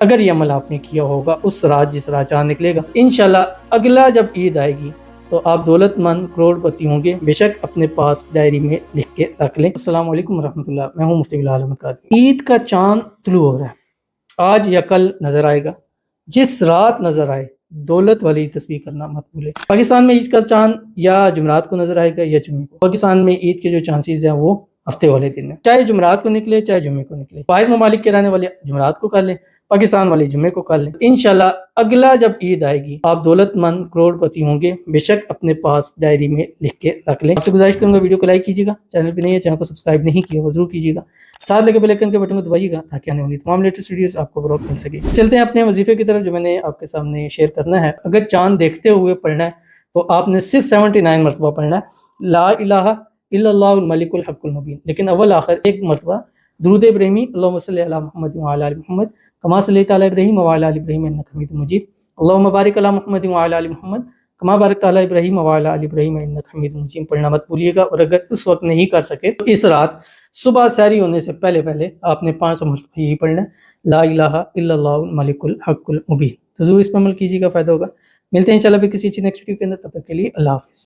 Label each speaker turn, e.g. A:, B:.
A: اگر یہ عمل آپ نے کیا ہوگا اس رات جس رات چاند نکلے گا، انشاءاللہ اگلا جب عید آئے گی تو آپ دولت مند کروڑ پتی ہوں گے۔ بے شک اپنے پاس ڈائری میں لکھ کے رکھ لیں۔ السلام علیکم ورحمۃ اللہ، میں ہوں مفتی بلال احمد قادری۔ عید کا چاند طلوع ہو رہا ہے، آج یا کل نظر آئے گا، جس رات نظر آئے دولت والی تصویر کرنا مت بھولے۔ پاکستان میں عید کا چاند یا جمعرات کو نظر آئے گا یا جمعے کو۔ پاکستان میں عید کے جو چانسز ہیں وہ ہفتے والے دن ہیں، چاہے جمعرات کو نکلے چاہے جمعے کو نکلے۔ باہر ممالک کے رہنے والے جمعرات کو کر لیں، پاکستان والے جمعے کو کر لیں۔ انشاءاللہ اگلا جب عید آئے گی آپ دولت مند کروڑ پتی ہوں گے۔ بے شک اپنے پاس ڈائری میں لکھ کے رکھ لیں۔ آپ سے گزارش کروں گا ویڈیو کو لائک کیجیے گا، چینل پہ نہیں ہے چینل کو سبسکرائب نہیں کیا وہ ضرور کیجیے گا، ساتھ لگے بیل آئکن کے بٹن کو دبائیے گا تاکہ آنے والی تمام لیٹسٹ ویڈیوز آپ کو فوراً مل سکے۔ چلتے ہیں اپنے وظیفے کی طرف جو میں نے آپ کے سامنے شیئر کرنا ہے۔ اگر چاند دیکھتے ہوئے پڑھنا ہے تو آپ نے صرف 79 مرتبہ پڑھنا ہے لا الہ الا اللہ الملک الحق المبین، لیکن اول آخر ایک مرتبہ درود ابراہیمی اللہم صلی علی محمد وعلی آل محمد کما صلیت علی ابراہیم وعلی آل ابراہیم انک حمید مجید، اللہم بارک علی محمد وعلی آل محمد کما بارکت علی ابراہیم وعلی آل ابراہیم انک حمید مجید پڑھنا مت بھولیے گا۔ اور اگر اس وقت نہیں کر سکے تو اس رات صبح سحری ہونے سے پہلے آپ نے 500 مرتبہ یہی پڑھنا ہے لا الہ الا اللہ الملک الحق المبین۔ تو ضرور اس پر عمل کیجیے گا، فائدہ ہوگا۔ ملتے ہیں انشاءاللہ پھر کسی اچھی نیکسٹ ویڈیو کے اندر، تب تک کے لیے اللہ حافظ۔